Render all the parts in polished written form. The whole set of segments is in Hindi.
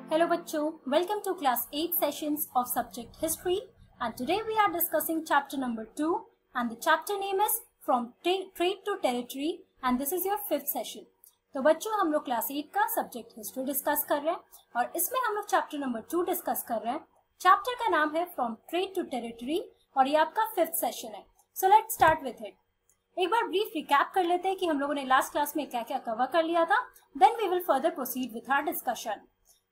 Hello bachcho, welcome to class 8 sessions of subject history and today we are discussing chapter number 2 and the chapter name is from trade to territory and this is your 5th session. तो बच्चों हम लोग क्लास 8 का सब्जेक्ट हिस्ट्री डिस्कस कर रहे हैं और इसमें हम लोग चैप्टर नंबर 2 डिस्कस कर रहे हैं. चैप्टर का नाम है फ्रॉम ट्रेड टू टेरिटरी और ये आपका 5th सेशन है. So let's start with it. एक बार ब्रीफ रिकैप कर लेते हैं कि हम लोगों ने लास्ट क्लास में क्या क्या कवर कर लिया था. Then we will further proceed with our discussion.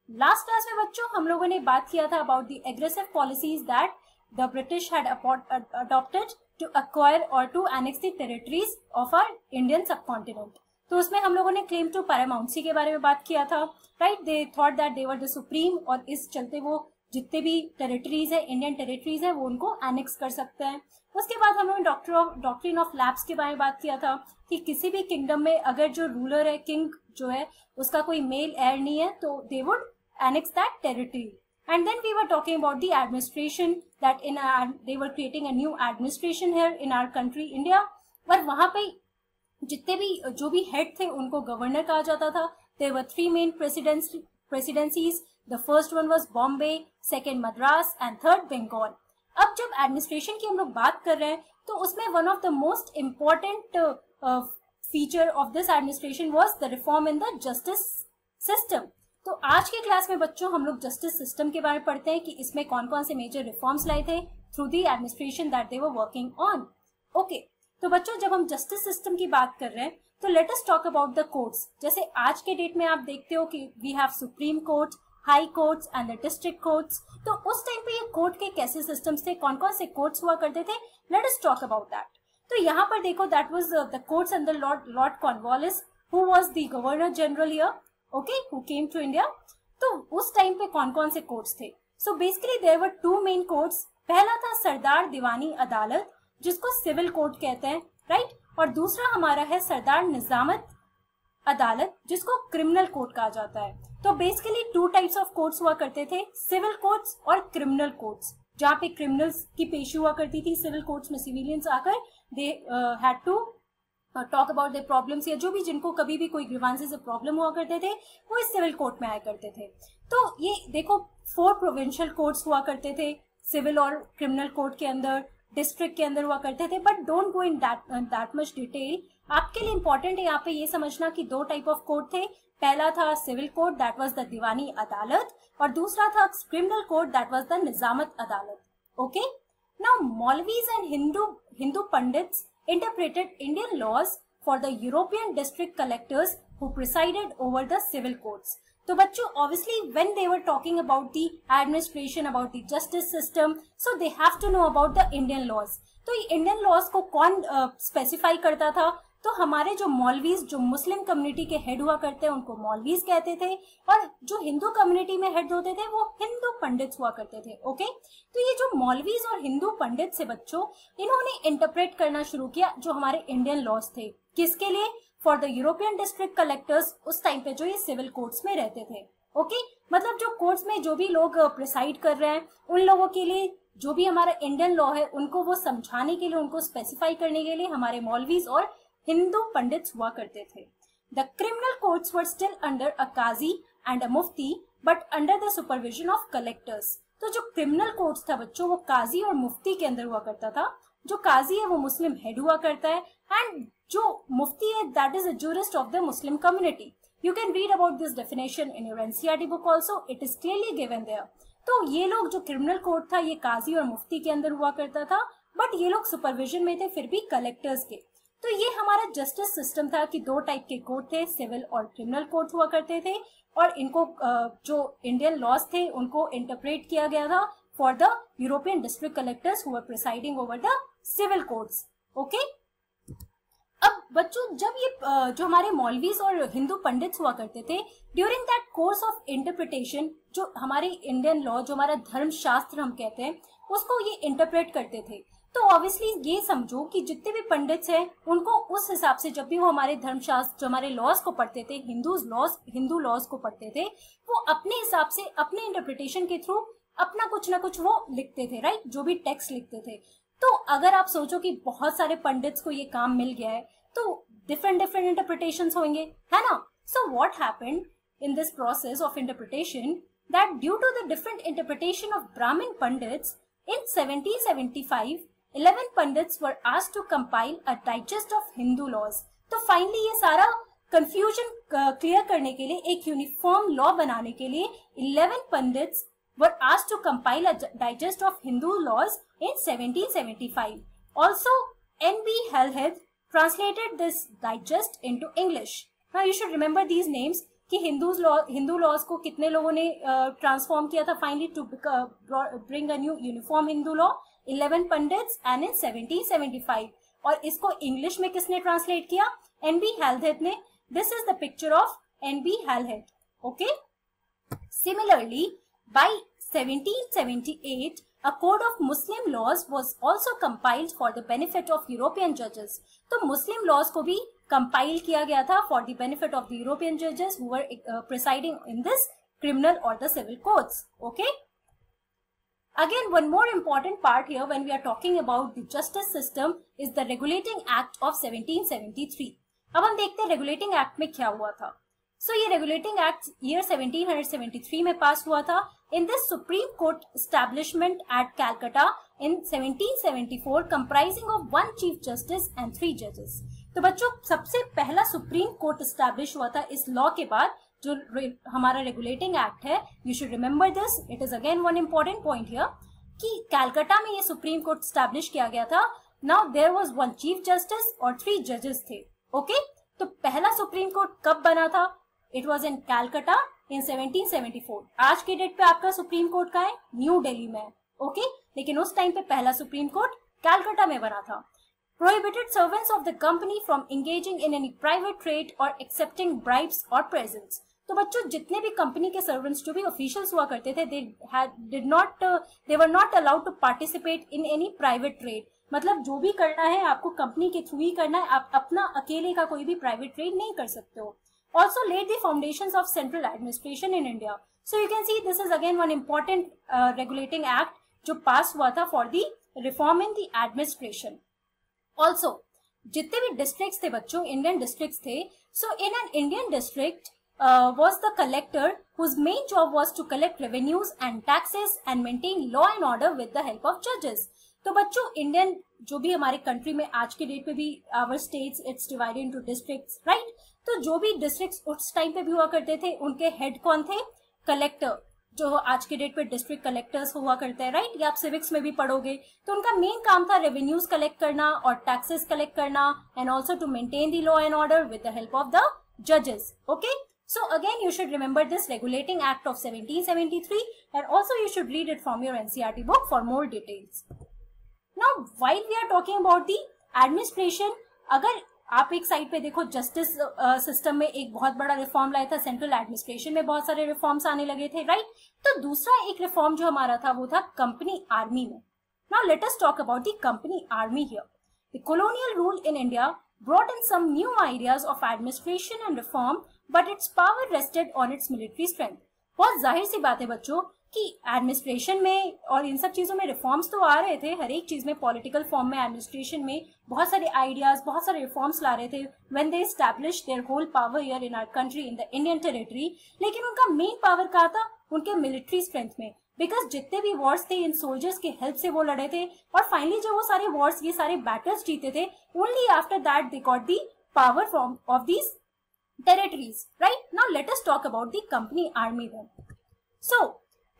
Last class में बच्चों हम लोगों ने बात किया था about the aggressive policies that the British had adopted to acquire और to annex the territories of our Indian subcontinent. तो उसमें हम लोगों ने क्लेम टू पैरामाउंसी के बारे में बात किया था. Right, they thought that they were the supreme और इस चलते वो जितने भी टेरिटरीज है इंडियन टेरिटरीज है वो उनको एनेक्स कर सकते हैं. उसके बाद हम लोगों ने डॉक्ट्रिन ऑफ लैप्स के बारे में बात किया था कि किसी भी किंगडम में अगर जो रूलर है किंग जो है उसका कोई मेल एयर नहीं है तो they would annex that territory. And then we were talking about the administration that they were creating a new administration here in our country India. और वहाँ पे जितने भी जो भी हेड थे उनको गवर्नर कहा जाता था. There were 3 main presidencies. The first one was Bombay, second Madras and third Bengal. अब जब एडमिनिस्ट्रेशन की हम लोग बात कर रहे हैं तो उसमें one of the most important feature of this administration was the reform in the justice system. तो आज के क्लास में बच्चों हम लोग जस्टिस सिस्टम के बारे में पढ़ते हैं कि इसमें कौन कौन से मेजर रिफॉर्म्स लाए थे through the administration that they were working on. Okay, तो बच्चों जब हम जस्टिस सिस्टम की बात कर रहे हैं तो let us talk about the courts. जैसे आज के डेट में आप देखते हो कि we have supreme court, high courts and the district courts. तो उस टाइम पे ये कोर्ट के कैसे सिस्टम्स थे, कौन कौन से कोर्ट्स हुआ करते थे, let us talk about that. तो यहाँ पर देखो that was the courts under Lord Cornwallis who was the governor general here, okay, who came to India. तो उस टाइम पे कौन कौन से कोर्ट्स थे. So basically there were 2 main courts. पहला था सरदार दीवानी अदालत जिसको सिविल कोर्ट कहते हैं, राइट, और दूसरा हमारा है सरदार निजामत अदालत जिसको क्रिमिनल कोर्ट कहा जाता है. तो बेसिकली 2 टाइप्स ऑफ कोर्ट्स हुआ करते थे, सिविल कोर्ट्स और क्रिमिनल कोर्ट्स, जहाँ पे क्रिमिनल्स की पेशी हुआ करती थी. सिविल कोर्ट्स में सिविलियंस आकर they had to talk about the problems या जो भी जिनको कभी भी कोई ग्रीवांसेस से प्रॉब्लम हुआ करते थे वो इस सिविल कोर्ट में आया करते थे. तो ये देखो 4 प्रोविंशियल कोर्ट्स हुआ करते थे सिविल और क्रिमिनल कोर्ट के अंदर, डिस्ट्रिक्ट के अंदर हुआ करते थे. But don't go in that much detail. आपके लिए इंपॉर्टेंट है यहाँ पे ये समझना कि 2 टाइप ऑफ कोर्ट थे. पहला था civil court that was the Diwani Adalat और दूसरा था criminal court that was the Nizamat Adalat. Okay, now maulvis and Hindu pandits interpreted Indian laws for the European district collectors who presided over the civil courts. तो बच्चों obviously when they were talking about the administration, about the justice system, so they have to know about the Indian laws. तो ये Indian laws को कौन specify करता था? तो हमारे जो मौलवीज, जो मुस्लिम कम्युनिटी के हेड हुआ करते हैं उनको मौलवीज कहते थे और जो हिंदू कम्युनिटी में हेड होते थे वो हिंदू पंडित हुआ करते थे. ओके, तो ये जो मौलवीज और हिंदू पंडित से बच्चों इन्होंने इंटरप्रेट करना शुरू किया जो हमारे इंडियन लॉज थे. किसके लिए? For the European district collectors, उस टाइम पे जो ये सिविल कोर्ट्स में रहते थे. ओके, मतलब जो कोर्ट्स में जो भी लोग प्रिसाइड कर रहे हैं उन लोगों के लिए जो भी हमारा इंडियन लॉ है उनको वो समझाने के लिए, उनको स्पेसिफाई करने के लिए हमारे मौलवीज और हिंदू पंडित हुआ करते थे. The criminal courts were still under a qazi and a mufti but under the supervision of collectors. तो जो क्रिमिनल कोर्ट्स था बच्चों वो काजी और मुफ्ती के अंदर हुआ करता था. जो काजी है वो मुस्लिम हेड हुआ करता है एंड जो मुफ्ती है that is a jurist of the Muslim community. You can read about this definition in your NCERT book also, it is clearly given there. तो ये लोग जो क्रिमिनल कोर्ट था ये काजी और मुफ्ती के अंदर हुआ करता था बट ये लोग सुपरविजन में थे फिर भी कलेक्टर्स के. तो ये हमारा जस्टिस सिस्टम था कि 2 टाइप के कोर्ट थे, सिविल और क्रिमिनल कोर्ट हुआ करते थे और इनको जो इंडियन लॉज थे उनको इंटरप्रेट किया गया था for the European district collectors who were presiding over the civil courts. Okay, अब बच्चों जब ये जो हमारे मौलवीज और हिंदू पंडित हुआ करते थे during that course of interpretation, जो हमारे इंडियन लॉ, जो हमारा धर्म शास्त्र हम कहते हैं उसको ये इंटरप्रेट करते थे. तो ऑब्वियसली ये समझो कि जितने भी पंडित्स हैं उनको उस हिसाब से जब भी वो हमारे धर्मशास्त्र, जो हमारे लॉज को पढ़ते थे, हिंदू लॉज को पढ़ते थे, वो अपने हिसाब से अपने इंटरप्रिटेशन के थ्रू अपना कुछ ना कुछ वो लिखते थे, राइट, जो भी टेक्स्ट लिखते थे. तो अगर आप सोचो कि बहुत सारे पंडित्स को ये काम मिल गया है तो डिफरेंट इंटरप्रिटेशंस होंगे, है ना. So what happened in this process of interpretation, that due to the different interpretation of Brahmin Pandits, in 1775, 11 Pandits were asked to compile a digest of Hindu laws. तो finally ये सारा confusion clear करने के लिए, एक uniform law बनाने के लिए 11 Pandits were asked to compile a digest of Hindu laws in 1775. Also, N.B. Halhed translated this digest into English. Now you should remember these names कि हिंदू लॉज को कितने लोगों ने ट्रांसफॉर्म किया था finally to bring a new uniform Hindu law, 11 pandits and in 1775. और इसको इंग्लिश में किसने ट्रांसलेट किया? N.B. Halhed ने. This is the picture of N.B. Halhed. Okay. Similarly by 1778 a code of Muslim laws was also compiled for the benefit of European judges. तो मुस्लिम लॉज को भी कंपाइल किया गया था for the benefit of the European judges who were presiding in this criminal or the civil courts. Okay. Again, one more important part here when we are talking about the justice system is the Regulating Act of 1773. अब हम देखते हैं Regulating Act में क्या हुआ था. So ये Regulating Act year 1773 में पास हुआ था. In this Supreme Court establishment at Calcutta in 1774 comprising of 1 Chief Justice and 3 judges. तो बच्चों सबसे पहला सुप्रीम कोर्ट एस्टैब्लिश हुआ था इस लॉ के बाद जो हमारा रेगुलेटिंग एक्ट है. You should remember this, it is again one important point here कि कैलकाटा में ये सुप्रीम कोर्ट एस्टैब्लिश किया गया था. Now there was 1 chief justice और 3 जजेस थे. ओके. तो पहला सुप्रीम कोर्ट कब बना था? इट वाज इन कैलकाटा इन 1774. आज के डेट पे आपका सुप्रीम कोर्ट का है न्यू दिल्ली में. ओके. लेकिन उस टाइम पे पहला सुप्रीम कोर्ट कैलकाटा में बना था. Prohibited servants of the company from engaging in any private trade or accepting bribes or presents. तो बच्चों जितने भी कंपनी के सर्वेंट्स जो भी ऑफिशियल्स हुआ करते थे they were not allowed to participate in any private trade. मतलब जो भी करना है आपको कंपनी के थ्रू ही करना है, आप अपना अकेले का कोई भी प्राइवेट ट्रेड नहीं कर सकते हो. Also laid the foundations of central administration in India. So you can see this is again one important regulating act जो पास हुआ था for the reform in the administration. Also, जितने भी डिस्ट्रिक्ट्स थे बच्चों, इंडियन डिस्ट्रिक्ट्स थे. So in an Indian district was the collector whose main job was to collect revenues and taxes and maintain law and order with the help of judges. तो बच्चों इंडियन जो भी हमारे कंट्री में आज के डेट पे भी our states it's divided into districts, right. तो जो भी डिस्ट्रिक्ट्स उस टाइम पे भी हुआ करते थे उनके हेड कौन थे? कलेक्टर, जो आज के डेट पे डिस्ट्रिक्ट कलेक्टर्स हुआ करते हैं, राइट. ये आप सिविक्स में भी पढ़ोगे. तो उनका मेन काम था रेवेन्यूज कलेक्ट करना और टैक्सेस कलेक्ट करना and also to maintain the law and order with the help of the जजेस. Okay. So again you should remember this Regulating Act of 1773 and also you should read it from your NCERT book for more details. Now while we are talking about the administration, अगर आप एक साइड पे देखो जस्टिस सिस्टम में एक बहुत बड़ा रिफॉर्म लाया था, सेंट्रल एडमिनिस्ट्रेशन में बहुत सारे रिफॉर्म्स आने लगे थे, राइट. तो दूसरा एक रिफॉर्म जो हमारा था वो था कंपनी आर्मी में. Now let us talk about the company army here. The colonial rule in India brought in some new ideas of administration and reform, but its power rested on its military strength. बहुत जाहिर सी बात है बच्चों कि एडमिनिस्ट्रेशन में और इन सब चीजों में रिफॉर्म्स तो आ रहे थे, हर एक चीज में पॉलिटिकल फॉर्म में एडमिनिस्ट्रेशन में बहुत सारे आइडियाज, बहुत सारे रिफॉर्म्स ला रहे थे when they establish their whole power here in our country in the Indian territory. लेकिन उनका मेन पावर कहाँ था? उनके मिलिट्री स्ट्रेंथ में. बिकॉज जितने भी वॉर्स थे इन सोल्जर्स के हेल्प से वो लड़े थे और फाइनली जब वो सारे वॉर्स, ये सारे बैटल्स जीते थे, only after that they got the power from of these territories, right. Now let us talk about the company army then. So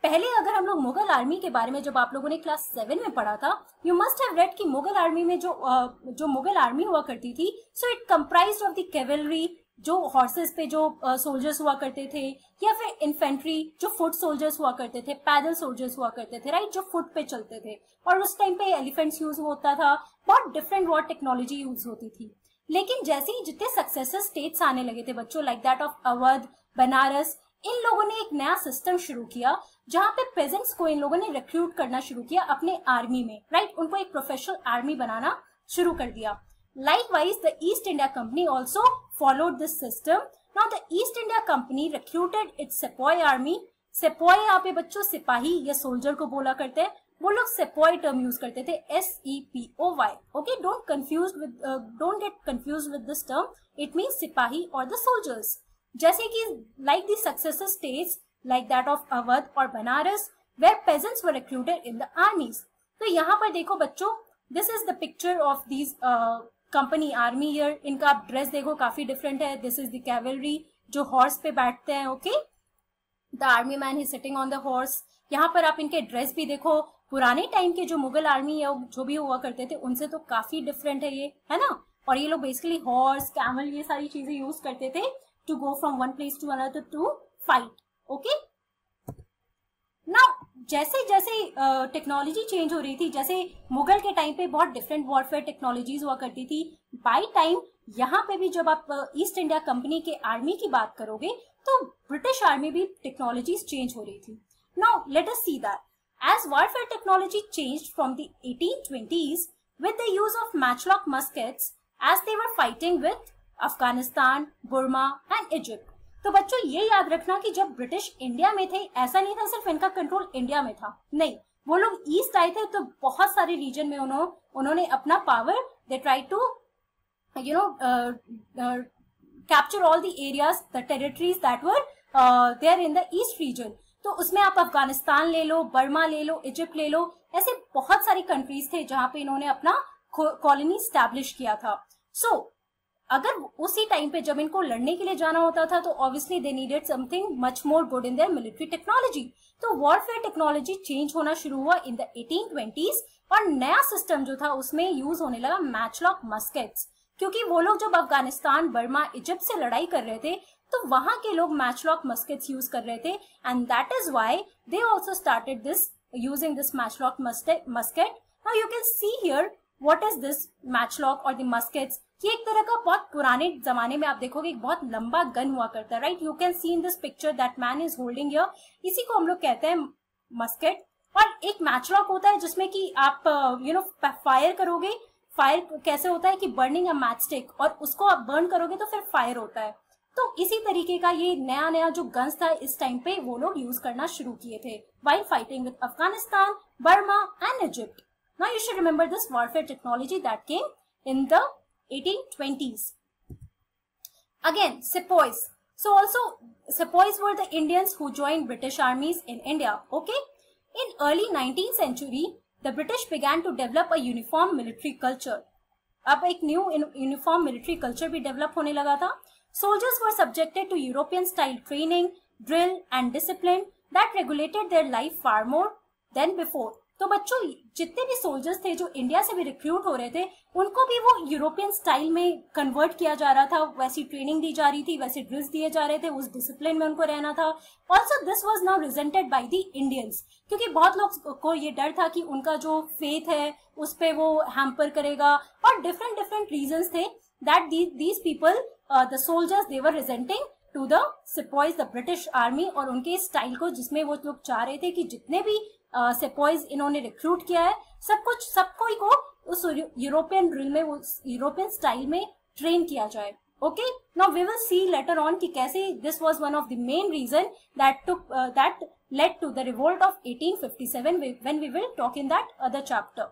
पहले अगर हम लोग मुगल आर्मी के बारे में जब आप लोगों ने क्लास 7 में पढ़ा था, यू मस्ट हैव रेड कि मुगल आर्मी में जो मुगल आर्मी हुआ करती थी, so it comprised of the cavalry, जो हॉर्सेस पे जो सोल्जर्स हुआ करते थे, या फिर इन्फेंट्री जो फुट सोल्जर्स हुआ करते थे, पैदल सोल्जर्स हुआ करते थे, राइट, जो फुट पे चलते थे. और उस टाइम पे एलिफेंट्स यूज होता था, बहुत डिफरेंट वॉर टेक्नोलॉजी यूज होती थी. लेकिन जैसे ही जितने सक्सेसर स्टेट्स आने लगे थे बच्चों, like that of Awadh, Banaras, इन लोगों ने एक नया सिस्टम शुरू किया जहां पे पेजेंट्स को इन लोगों ने रिक्रूट करना शुरू किया अपने आर्मी में, राइट. उनको एक प्रोफेशनल आर्मी बनाना शुरू कर दिया. Likewise, the East India Company also followed this system. Now, the East India Company recruited its sepoy army. Sepoy यहाँ पे बच्चों सिपाही या सोल्जर को बोला करते हैं, वो लोग sepoy टर्म यूज करते थे, SEPOY. Okay, don't get confused with this term. It means सिपाही or the soldiers. जैसे कि like the successor states, like that of Awadh or Banaras, where peasants were recruited in the armies. तो यहाँ पर देखो बच्चों, this is the picture of these company army here. इनका आप ड्रेस देखो काफी डिफरेंट है. This is the cavalry जो हॉर्स पे बैठते हैं. Okay, the army man he sitting on the horse. यहाँ पर आप इनके ड्रेस भी देखो, पुराने टाइम के जो मुगल आर्मी या जो भी हुआ करते थे उनसे तो काफी डिफरेंट है ये, है ना. और ये लोग बेसिकली हॉर्स, कैमल, ये सारी चीजें यूज करते थे to go from one place to another to fight. Okay, now जैसे जैसे टेक्नोलॉजी चेंज हो रही थी, जैसे मुगल के टाइम पे बहुत डिफरेंट वॉरफेयर टेक्नोलॉजीज हुआ करती थी, बाय टाइम यहाँ पे भी जब आप ईस्ट इंडिया कंपनी के आर्मी की बात करोगे तो ब्रिटिश आर्मी भी टेक्नोलॉजीज चेंज हो रही थी. Now let us see that as warfare technology changed from the 1820s with the use of matchlock muskets as they were fighting with Afghanistan, Burma and Egypt. तो बच्चों ये याद रखना कि जब ब्रिटिश इंडिया में थे ऐसा नहीं था सिर्फ इनका कंट्रोल इंडिया में था, नहीं, वो लोग ईस्ट आए थे तो बहुत सारे रीजन में उन्होंने अपना power, they try to capture all the areas, the territories that were there in the east region. तो उसमें आप अफगानिस्तान ले लो, बर्मा ले लो, इजिप्ट ले लो, ऐसे बहुत सारी कंट्रीज थे जहां पे इन्होंने अपना कॉलोनी स्टैब्लिश किया था. सो अगर उसी टाइम पे जब इनको लड़ने के लिए जाना होता था तो obviously they needed something much more good in their military technology. तो वॉरफेयर टेक्नोलॉजी चेंज होना शुरू हुआ इन द 1820s और नया सिस्टम जो था उसमें यूज होने लगा मैचलॉक मस्केट्स, क्योंकि वो लोग जब अफगानिस्तान, बर्मा, इजिप्ट से लड़ाई कर रहे थे तो वहां के लोग मैचलॉक मस्केट्स यूज कर रहे थे and that is why they also started this using this matchlock musket. Now you can see here what is this matchlock और द मस्केट्स. ये एक तरह का बहुत पुराने जमाने में आप देखोगे एक बहुत लंबा गन हुआ करता है, right. You can see in this picture that man is holding here, इसी को हम लोग कहते हैं मस्केट. और एक मैचलॉक होता है जिसमें कि आप फायर करोगे. फायर कैसे होता है कि बर्निंग अ मैच स्टिक, और उसको आप बर्न करोगे तो फिर फायर होता है. तो इसी तरीके का ये नया नया जो गन्स था इस टाइम पे वो लोग यूज करना शुरू किए थे while fighting with Afghanistan, Burma and Egypt. Now you should remember this warfare technology that came in the 1820s. Again, sepoys. So also sepoys were the Indians who joined British armies in India. Okay, in early 19th century, the British began to develop a uniform military culture. अब एक न्यू यूनिफॉर्म मिलिट्री कल्चर भी डेवलप होने लगा था. Soldiers were subjected to European style training, drill and discipline that regulated their life far more than before. तो बच्चों जितने भी सोल्जर्स थे जो इंडिया से भी रिक्रूट हो रहे थे उनको भी वो यूरोपियन स्टाइल में कन्वर्ट किया जा रहा था, वैसी ट्रेनिंग दी जा रही थी, वैसे ड्रिल्स दिए जा रहे थे, उस डिसिप्लिन में उनको रहना था. Also this was now resented by the Indians, क्योंकि बहुत लोग को ये डर था कि उनका जो फेथ है उस पर वो हैम्पर करेगा, और डिफरेंट डिफरेंट रीजंस थे that these people, the soldiers, they were resenting to the sepoys, the British army, और उनके स्टाइल को जिसमें वो लोग चाह रहे थे कि जितने भी सेपोइज इन्होंने रिक्रूट किया है सबको को उस यूरोपियन ड्रिल में, उस यूरोपियन स्टाइल में ट्रेन किया जाए. Okay, now we will see later on कि कैसे this was one of the main reason that led to the revolt of 1857 when we will talk in that other chapter.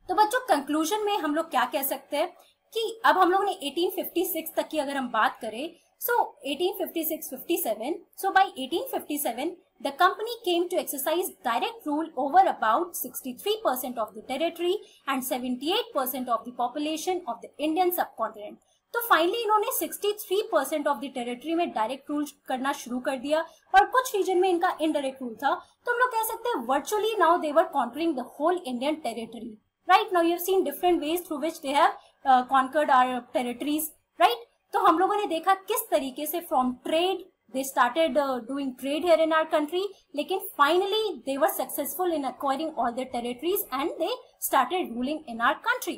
तो बच्चों कंक्लूजन में हम लोग क्या कह सकते हैं कि अब हम लोग ने 1856 तक की अगर हम बात करें, so 1856-57, so by 1857 the company came to exercise direct rule over about 63% of the territory and 78% of the population of the Indian subcontinent. तो फाइनली इन्होंने 63% ऑफ द टेरिटरी में डायरेक्ट रूल करना शुरू कर दिया और कुछ रीजन में इनका इनडायरेक्ट रूल था. तो हम लोग कह सकते हैं virtually now they were conquering the whole Indian territory. Right, now you have seen different ways through which they have conquered our territories. Right, तो हम लोगों ने देखा किस तरीके से from trade they started doing trade here in our country, लेकिन finally they were successful in acquiring all their territories and they started ruling in our country.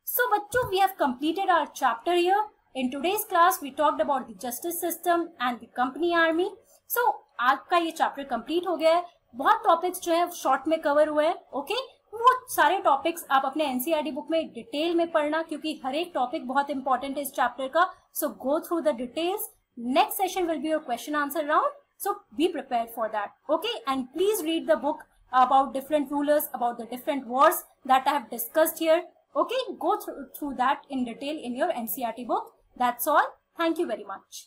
So बच्चों, we have completed our chapter here. In today's class we talked about the justice system and the company army. So आज का ये chapter complete हो गया है. बहुत topics जो है short में cover हुए हैं. Okay, वो सारे टॉपिक्स आप अपने एनसीईआरटी बुक में डिटेल में पढ़ना, क्योंकि हर एक टॉपिक बहुत इंपॉर्टेंट है इस चैप्टर का. So go through the details. Next session will be your question answer round, so be prepared for that. Okay, and please read the book about different rulers, about the different wars that I have discussed here. Okay, go through that in detail in your NCERT book. That's all. Thank you very much.